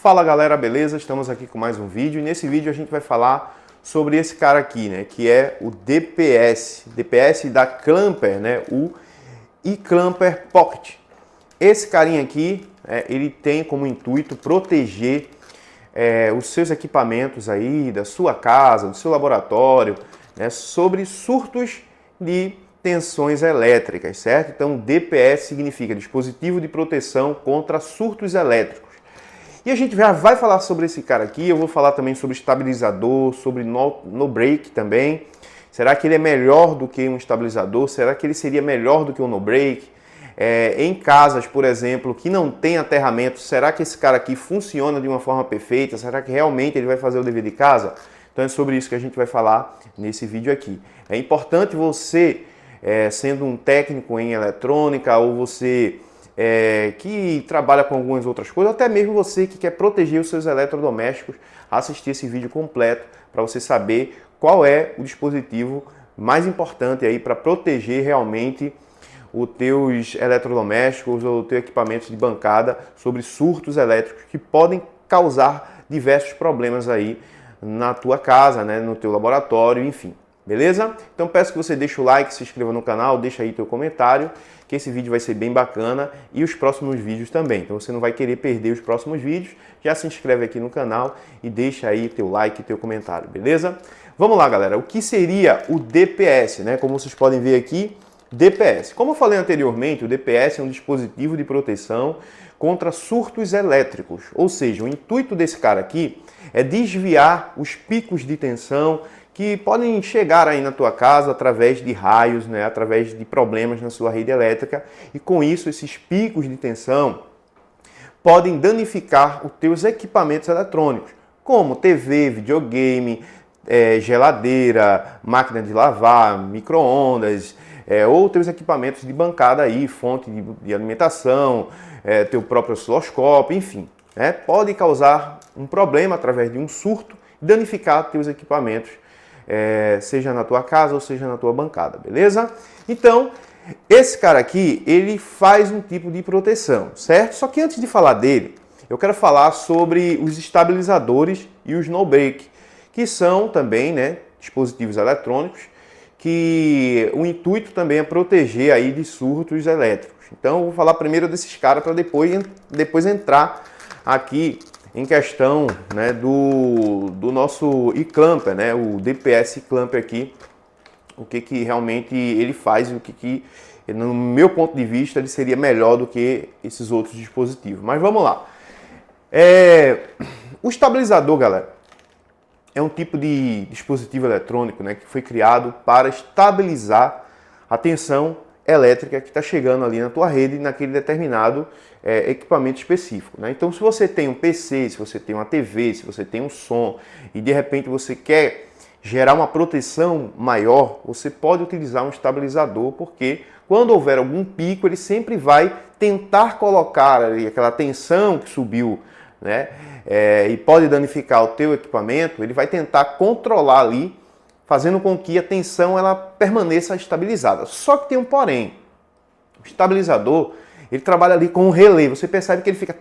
Fala galera, beleza? Estamos aqui com mais um vídeo e nesse vídeo a gente vai falar sobre esse cara aqui, né? Que é o DPS da Clamper, né? O iClamper Pocket. Esse carinha aqui, ele tem como intuito proteger os seus equipamentos aí, da sua casa, do seu laboratório, né? Sobre surtos de tensões elétricas, certo? Então, DPS significa dispositivo de proteção contra surtos elétricos. E a gente já vai falar sobre esse cara aqui, eu vou falar também sobre estabilizador, sobre no break também. Será que ele é melhor do que um estabilizador? Será que ele seria melhor do que um no break? Em casas, por exemplo, que não tem aterramento, será que esse cara aqui funciona de uma forma perfeita? Será que realmente ele vai fazer o dever de casa? Então é sobre isso que a gente vai falar nesse vídeo aqui. É importante você, sendo um técnico em eletrônica ou você que trabalha com algumas outras coisas, até mesmo você que quer proteger os seus eletrodomésticos, assistir esse vídeo completo para você saber qual é o dispositivo mais importante aí para proteger realmente os teus eletrodomésticos ou os teus equipamentos de bancada sobre surtos elétricos que podem causar diversos problemas aí na tua casa, né, no teu laboratório, enfim. Beleza? Então peço que você deixe o like, se inscreva no canal, deixa aí teu comentário, que esse vídeo vai ser bem bacana e os próximos vídeos também. Então você não vai querer perder os próximos vídeos, já se inscreve aqui no canal e deixa aí teu like e teu comentário, beleza? Vamos lá, galera. O que seria o DPS, né? Como vocês podem ver aqui, DPS. Como eu falei anteriormente, o DPS é um dispositivo de proteção contra surtos elétricos. Ou seja, o intuito desse cara aqui é desviar os picos de tensão que podem chegar aí na tua casa através de raios, né, através de problemas na sua rede elétrica, e com isso esses picos de tensão podem danificar os teus equipamentos eletrônicos, como TV, videogame, geladeira, máquina de lavar, micro-ondas, ou teus equipamentos de bancada aí, fonte de alimentação, teu próprio osciloscópio, enfim. Pode causar um problema através de um surto e danificar teus equipamentos, seja na tua casa ou seja na tua bancada, beleza? Então, esse cara aqui, ele faz um tipo de proteção, certo? Só que antes de falar dele, eu quero falar sobre os estabilizadores e os no-break, que são também, né, dispositivos eletrônicos, que o intuito também é proteger aí de surtos elétricos. Então, eu vou falar primeiro desses caras para depois entrar aqui em questão, né, do nosso iClamper, né, o DPS iClamper aqui, o que realmente ele faz e o que, no meu ponto de vista, ele seria melhor do que esses outros dispositivos. Mas vamos lá. O estabilizador, galera, é um tipo de dispositivo eletrônico, né, que foi criado para estabilizar a tensão elétrica que está chegando ali na tua rede, naquele determinado equipamento específico, né? Então, se você tem um PC, se você tem uma TV, se você tem um som e de repente você quer gerar uma proteção maior, você pode utilizar um estabilizador, porque quando houver algum pico, ele sempre vai tentar colocar ali aquela tensão que subiu, né? E pode danificar o teu equipamento, ele vai tentar controlar ali, fazendo com que a tensão ela permaneça estabilizada. Só que tem um porém. O estabilizador, ele trabalha ali com um relé. Você percebe que ele fica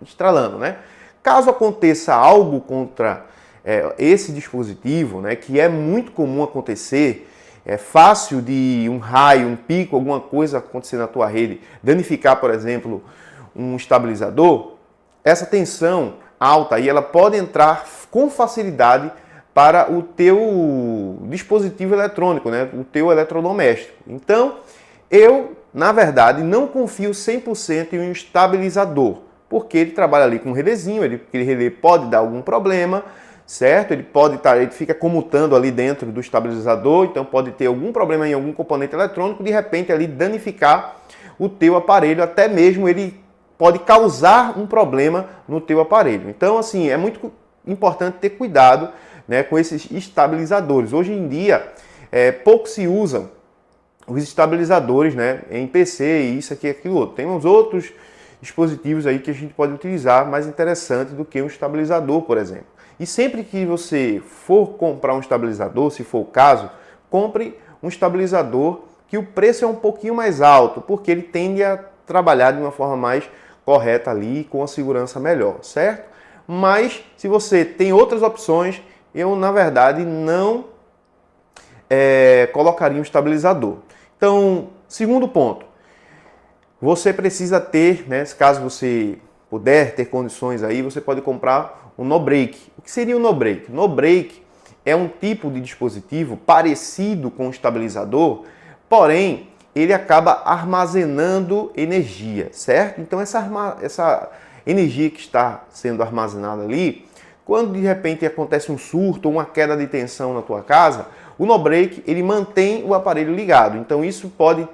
estralando, né? Caso aconteça algo contra esse dispositivo, né, que é muito comum acontecer, é fácil de um raio, um pico, alguma coisa acontecer na tua rede, danificar, por exemplo, um estabilizador, essa tensão alta aí, ela pode entrar com facilidade para o teu dispositivo eletrônico, né? O teu eletrodoméstico. Então, eu, na verdade, não confio 100% em um estabilizador, porque ele trabalha ali com um relézinho, aquele relé pode dar algum problema, certo? Ele fica comutando ali dentro do estabilizador, então pode ter algum problema em algum componente eletrônico, de repente ali danificar o teu aparelho, até mesmo ele pode causar um problema no teu aparelho. Então, assim, é muito importante ter cuidado, né, com esses estabilizadores. Hoje em dia, pouco se usam os estabilizadores, né, em PC, isso aqui, aquilo outro. Tem uns outros dispositivos aí que a gente pode utilizar mais interessante do que um estabilizador, por exemplo. E sempre que você for comprar um estabilizador, se for o caso, compre um estabilizador que o preço é um pouquinho mais alto, porque ele tende a trabalhar de uma forma mais correta ali, com a segurança melhor, certo? Mas se você tem outras opções, eu na verdade não colocaria um estabilizador. Então, segundo ponto, você precisa ter, né, caso você puder ter condições aí, você pode comprar um no-break. O que seria o no-break? No-break é um tipo de dispositivo parecido com o estabilizador, porém ele acaba armazenando energia, certo? Então essa energia que está sendo armazenada ali, quando de repente acontece um surto ou uma queda de tensão na tua casa, o no-break ele mantém o aparelho ligado. Então isso pode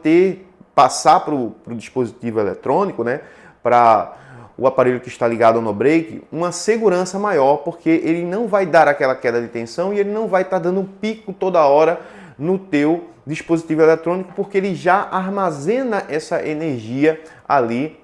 passar para o dispositivo eletrônico, né, para o aparelho que está ligado ao no-break, uma segurança maior, porque ele não vai dar aquela queda de tensão e ele não vai estar dando um pico toda hora no teu dispositivo eletrônico, porque ele já armazena essa energia ali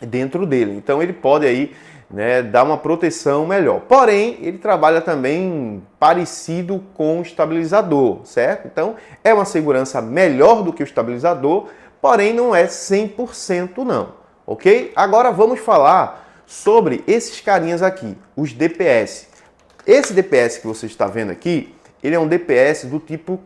dentro dele. Então ele pode aí, né, dar uma proteção melhor. Porém, ele trabalha também parecido com o estabilizador, certo? Então é uma segurança melhor do que o estabilizador, porém não é 100% não, ok? Agora vamos falar sobre esses carinhas aqui, os DPS. Esse DPS que você está vendo aqui, ele é um DPS do tipo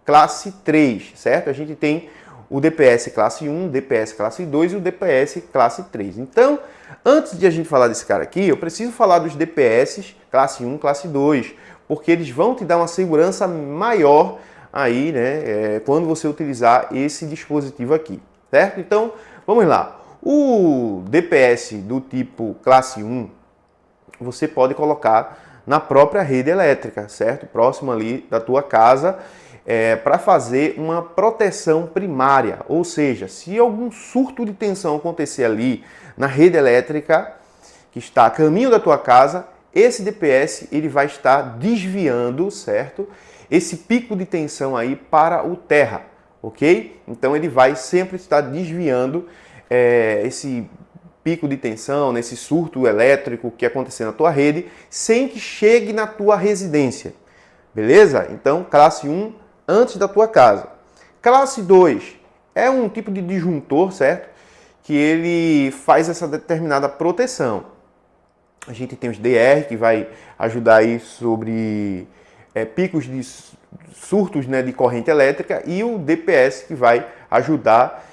classe 3, certo? A gente tem o DPS classe 1, DPS classe 2 e o DPS classe 3. Então, antes de a gente falar desse cara aqui, eu preciso falar dos DPS classe 1, classe 2, porque eles vão te dar uma segurança maior aí, né, quando você utilizar esse dispositivo aqui, certo? Então, vamos lá. O DPS do tipo classe 1, você pode colocar na própria rede elétrica, certo? Próximo ali da tua casa, para fazer uma proteção primária. Ou seja, se algum surto de tensão acontecer ali na rede elétrica que está a caminho da tua casa, esse DPS ele vai estar desviando, certo? Esse pico de tensão aí para o terra, ok? Então ele vai sempre estar desviando esse pico de tensão, nesse surto elétrico que acontecer na tua rede, sem que chegue na tua residência, beleza? Então, classe 1, antes da tua casa. Classe 2 é um tipo de disjuntor, certo? Que ele faz essa determinada proteção. A gente tem os DR, que vai ajudar aí sobre picos de surtos, né, de corrente elétrica, e o DPS, que vai ajudar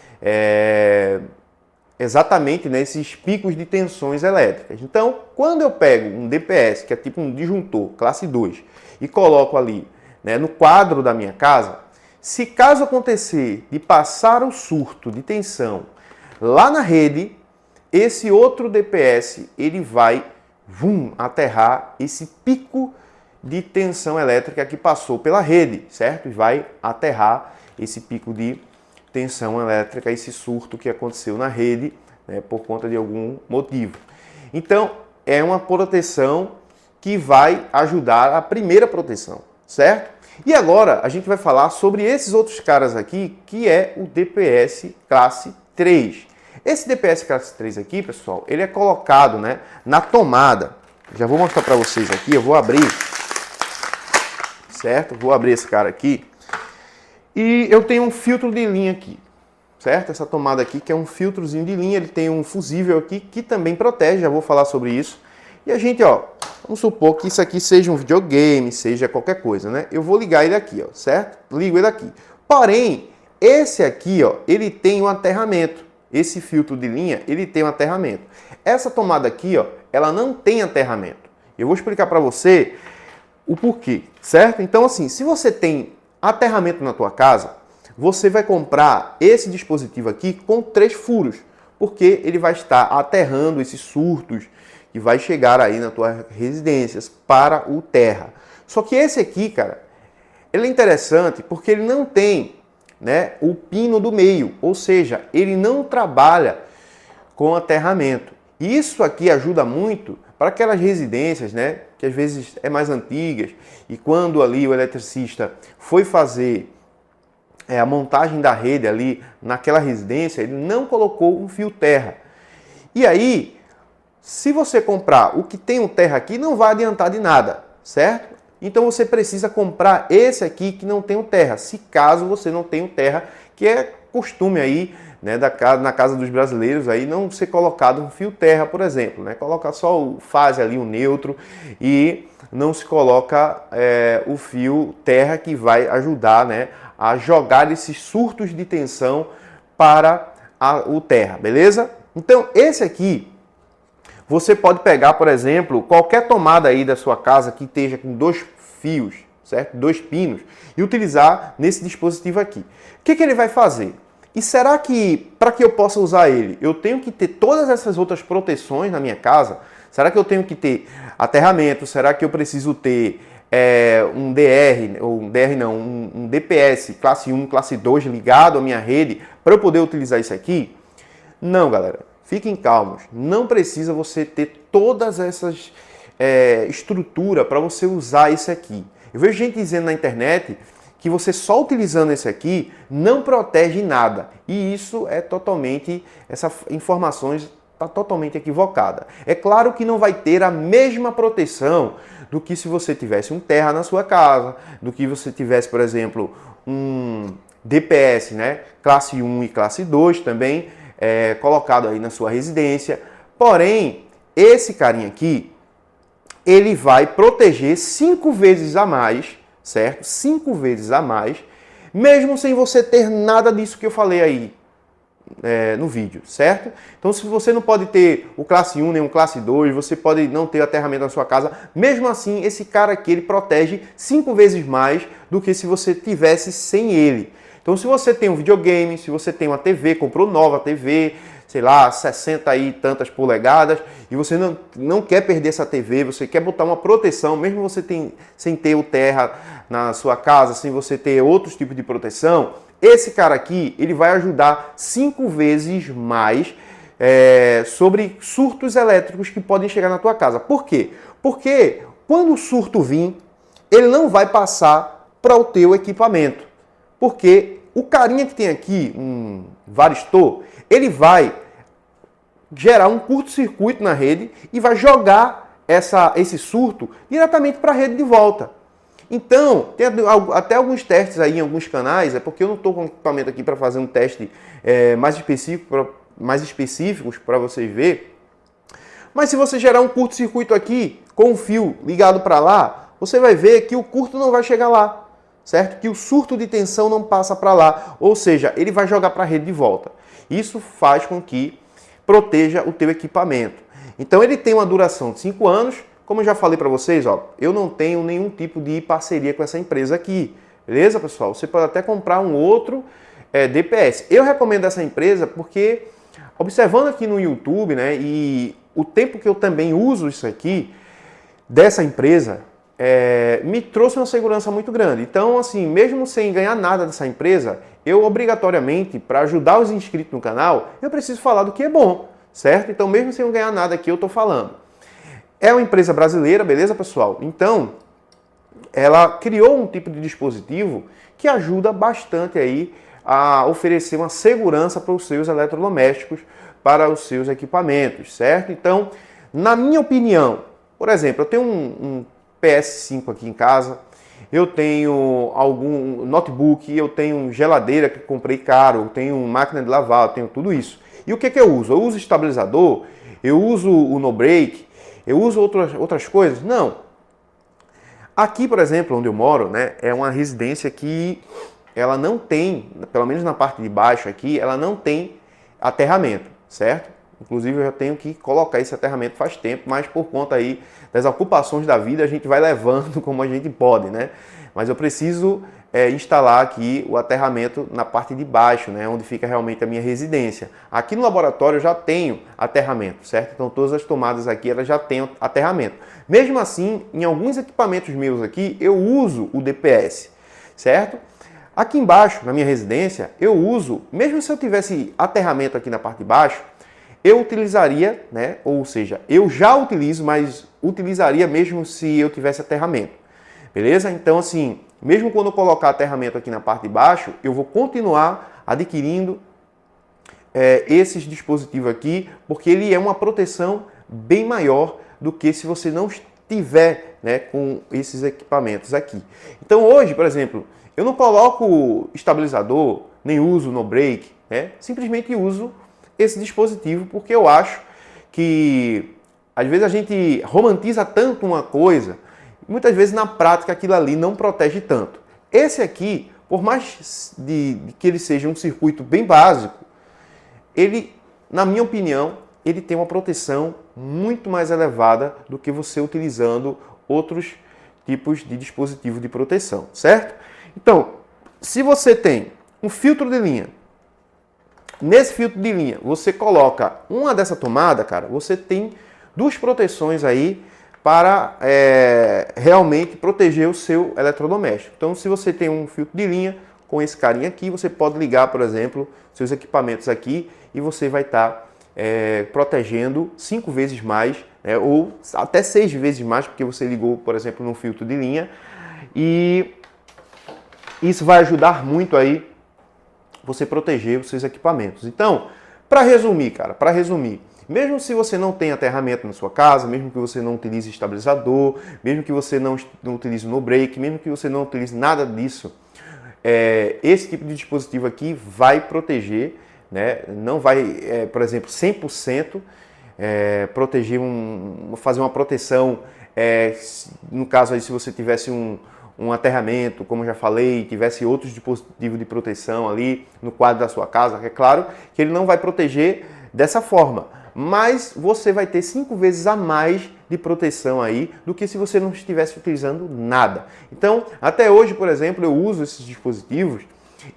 exatamente nesses picos de tensões elétricas. Então, quando eu pego um DPS, que é tipo um disjuntor, classe 2, e coloco ali, né, no quadro da minha casa, se caso acontecer de passar o surto de tensão lá na rede, esse outro DPS ele vai aterrar esse pico de tensão elétrica que passou pela rede, certo? E vai aterrar esse pico de tensão elétrica, esse surto que aconteceu na rede, né, por conta de algum motivo. Então, é uma proteção que vai ajudar a primeira proteção, certo? E agora a gente vai falar sobre esses outros caras aqui, que é o DPS classe 3. Esse DPS classe 3 aqui, pessoal, ele é colocado, né, na tomada. Já vou mostrar para vocês aqui, eu vou abrir, certo? Vou abrir esse cara aqui. E eu tenho um filtro de linha aqui, certo? Essa tomada aqui que é um filtrozinho de linha, ele tem um fusível aqui que também protege, já vou falar sobre isso. E a gente, ó, vamos supor que isso aqui seja um videogame, seja qualquer coisa, né? Eu vou ligar ele aqui, ó, certo? Ligo ele aqui. Porém, esse aqui, ó, ele tem um aterramento. Esse filtro de linha, ele tem um aterramento. Essa tomada aqui, ó, ela não tem aterramento. Eu vou explicar para você o porquê, certo? Então, assim, se você tem aterramento na tua casa, você vai comprar esse dispositivo aqui com 3 furos, porque ele vai estar aterrando esses surtos que vai chegar aí na tua residência para o terra. Só que esse aqui, cara, ele é interessante porque ele não tem, né, o pino do meio, ou seja, ele não trabalha com aterramento. Isso aqui ajuda muito para aquelas residências, né, que às vezes é mais antigas, e quando ali o eletricista foi fazer a montagem da rede ali naquela residência, ele não colocou um fio terra. E aí, se você comprar o que tem um terra aqui, não vai adiantar de nada, certo? Então você precisa comprar esse aqui que não tem o terra, se caso você não tem o terra, que é costume aí, né, na casa dos brasileiros aí não ser colocado um fio terra, por exemplo, né? Colocar só o fase ali, o neutro, e não se coloca o fio terra, que vai ajudar, né, a jogar esses surtos de tensão para o terra, beleza? Então esse aqui você pode pegar, por exemplo, qualquer tomada aí da sua casa que esteja com 2 fios, certo? 2 pinos, e utilizar nesse dispositivo aqui. O que ele vai fazer? E será que, para que eu possa usar ele, eu tenho que ter todas essas outras proteções na minha casa? Será que eu tenho que ter aterramento? Será que eu preciso ter um DR, ou um DR não, um DPS classe 1, classe 2 ligado à minha rede para eu poder utilizar isso aqui? Não, galera. Fiquem calmos. Não precisa você ter todas essas estrutura para você usar isso aqui. Eu vejo gente dizendo na internet que você só utilizando esse aqui não protege nada. E isso é totalmente, essa informação está totalmente equivocada. É claro que não vai ter a mesma proteção do que se você tivesse um terra na sua casa, do que você tivesse, por exemplo, um DPS, né, classe 1 e classe 2 também, colocado aí na sua residência. Porém, esse carinha aqui, ele vai proteger 5 vezes a mais, certo? 5 vezes a mais, mesmo sem você ter nada disso que eu falei aí no vídeo, certo? Então, se você não pode ter o classe 1 nem o classe 2, você pode não ter aterramento na sua casa, mesmo assim, esse cara aqui, ele protege 5 vezes mais do que se você tivesse sem ele. Então, se você tem um videogame, se você tem uma TV, comprou nova TV, sei lá, 60 e tantas polegadas, e você não quer perder essa TV, você quer botar uma proteção, mesmo você sem ter o terra na sua casa, sem você ter outros tipos de proteção, esse cara aqui, ele vai ajudar 5 vezes mais sobre surtos elétricos que podem chegar na tua casa. Por quê? Porque quando o surto vir, ele não vai passar para o teu equipamento. Porque o carinha que tem aqui, um varistor, ele vai gerar um curto-circuito na rede e vai jogar esse surto diretamente para a rede de volta. Então, tem até alguns testes aí em alguns canais, é porque eu não estou com equipamento aqui para fazer um teste mais específicos para vocês verem. Mas se você gerar um curto-circuito aqui, com o fio ligado para lá, você vai ver que o curto não vai chegar lá, certo? Que o surto de tensão não passa para lá, ou seja, ele vai jogar para a rede de volta. Isso faz com que proteja o teu equipamento. Então ele tem uma duração de 5 anos, como eu já falei para vocês, ó, eu não tenho nenhum tipo de parceria com essa empresa aqui, beleza, pessoal? Você pode até comprar um outro DPS. Eu recomendo essa empresa porque, observando aqui no YouTube, né, e o tempo que eu também uso isso aqui, dessa empresa, me trouxe uma segurança muito grande. Então, assim, mesmo sem ganhar nada dessa empresa, eu obrigatoriamente, para ajudar os inscritos no canal, eu preciso falar do que é bom, certo? Então, mesmo sem eu ganhar nada aqui, eu estou falando. É uma empresa brasileira, beleza, pessoal? Então, ela criou um tipo de dispositivo que ajuda bastante aí a oferecer uma segurança para os seus eletrodomésticos, para os seus equipamentos, certo? Então, na minha opinião, por exemplo, eu tenho um PS5 aqui em casa, eu tenho algum notebook, eu tenho geladeira que comprei caro, eu tenho máquina de lavar, eu tenho tudo isso. E o que eu uso? Eu uso estabilizador, eu uso o no-break, eu uso outras coisas? Não. Aqui, por exemplo, onde eu moro, né, é uma residência que ela não tem, pelo menos na parte de baixo aqui, ela não tem aterramento, certo? Inclusive eu já tenho que colocar esse aterramento faz tempo, mas por conta aí das ocupações da vida a gente vai levando como a gente pode, né? Mas eu preciso instalar aqui o aterramento na parte de baixo, né? Onde fica realmente a minha residência. Aqui no laboratório eu já tenho aterramento, certo? Então todas as tomadas aqui elas já têm aterramento. Mesmo assim, em alguns equipamentos meus aqui, eu uso o DPS, certo? Aqui embaixo, na minha residência, eu uso, mesmo se eu tivesse aterramento aqui na parte de baixo, eu utilizaria, né? Ou seja, eu já utilizo, mas utilizaria mesmo se eu tivesse aterramento. Beleza? Então, assim, mesmo quando eu colocar aterramento aqui na parte de baixo, eu vou continuar adquirindo esses dispositivos aqui, porque ele é uma proteção bem maior do que se você não estiver, né, com esses equipamentos aqui. Então, hoje, por exemplo, eu não coloco estabilizador, nem uso no break, né? Simplesmente uso esse dispositivo porque eu acho que às vezes a gente romantiza tanto uma coisa, muitas vezes na prática aquilo ali não protege tanto. Esse aqui, por mais de que ele seja um circuito bem básico, ele, na minha opinião, ele tem uma proteção muito mais elevada do que você utilizando outros tipos de dispositivo de proteção, certo? Então, se você tem um filtro de linha, nesse filtro de linha você coloca uma dessa tomada, cara, você tem duas proteções aí para realmente proteger o seu eletrodoméstico. Então, se você tem um filtro de linha com esse carinha aqui, você pode ligar, por exemplo, seus equipamentos aqui e você vai estar protegendo 5 vezes mais, né, ou até 6 vezes mais, porque você ligou, por exemplo, num filtro de linha. E isso vai ajudar muito aí você proteger os seus equipamentos. Então, para resumir, cara, mesmo se você não tenha aterramento na sua casa, mesmo que você não utilize estabilizador, mesmo que você não utilize no break, mesmo que você não utilize nada disso, esse tipo de dispositivo aqui vai proteger, né? Não vai, por exemplo, 100% proteger, fazer uma proteção, no caso aí se você tivesse um aterramento, como eu já falei, tivesse outros dispositivos de proteção ali no quadro da sua casa, é claro que ele não vai proteger dessa forma, mas você vai ter 5 vezes a mais de proteção aí do que se você não estivesse utilizando nada. Então, até hoje, por exemplo, eu uso esses dispositivos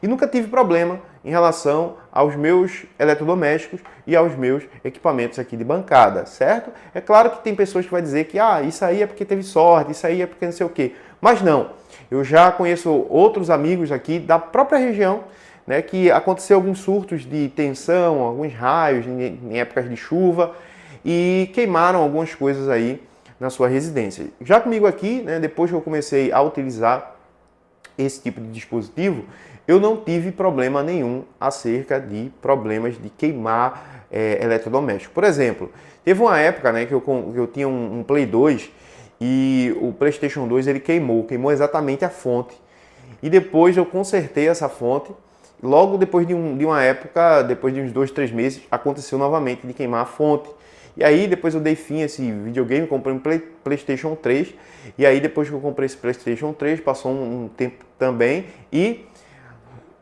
e nunca tive problema em relação aos meus eletrodomésticos e aos meus equipamentos aqui de bancada, certo? É claro que tem pessoas que vão dizer que isso aí é porque teve sorte, isso aí é porque não sei o quê. Mas não, eu já conheço outros amigos aqui da própria região, né, que aconteceu alguns surtos de tensão, alguns raios em épocas de chuva e queimaram algumas coisas aí na sua residência. Já comigo aqui, né, depois que eu comecei a utilizar esse tipo de dispositivo, eu não tive problema nenhum acerca de problemas de queimar eletrodoméstico. Por exemplo, teve uma época, né, que eu tinha um Play 2 e o PlayStation 2 ele queimou exatamente a fonte. E depois eu consertei essa fonte. Logo depois de uma época, depois de uns 2, 3 meses, aconteceu novamente de queimar a fonte. E aí depois eu dei fim a esse videogame, comprei um PlayStation 3. E aí depois que eu comprei esse PlayStation 3, passou um tempo também e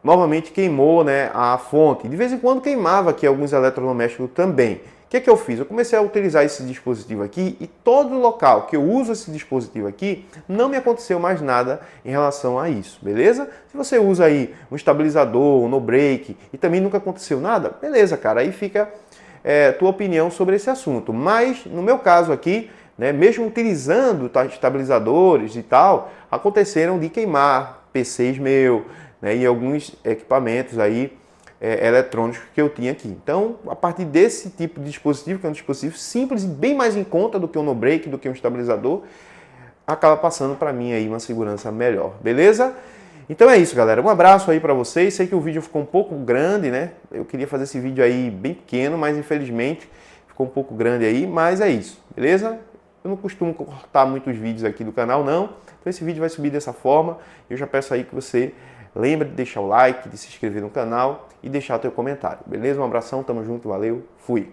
novamente queimou, né, a fonte. De vez em quando queimava aqui alguns eletrodomésticos também. O que eu fiz? Eu comecei a utilizar esse dispositivo aqui e todo local que eu uso esse dispositivo aqui, não me aconteceu mais nada em relação a isso, beleza? Se você usa aí um estabilizador, um no break e também nunca aconteceu nada, beleza, cara, aí fica tua opinião sobre esse assunto. Mas no meu caso aqui, né, mesmo utilizando estabilizadores e tal, aconteceram de queimar PCs meu, né, e alguns equipamentos aí eletrônicos que eu tinha aqui. Então, a partir desse tipo de dispositivo, que é um dispositivo simples e bem mais em conta do que um no-break, do que um estabilizador, acaba passando para mim aí uma segurança melhor, beleza? Então é isso, galera. Um abraço aí para vocês. Sei que o vídeo ficou um pouco grande, né? Eu queria fazer esse vídeo aí bem pequeno, mas infelizmente ficou um pouco grande aí, mas é isso, beleza? Eu não costumo cortar muitos vídeos aqui do canal, não. Então esse vídeo vai subir dessa forma. Eu já peço aí que você lembre de deixar o like, de se inscrever no canal e deixar o teu comentário, beleza? Um abração, tamo junto, valeu, fui!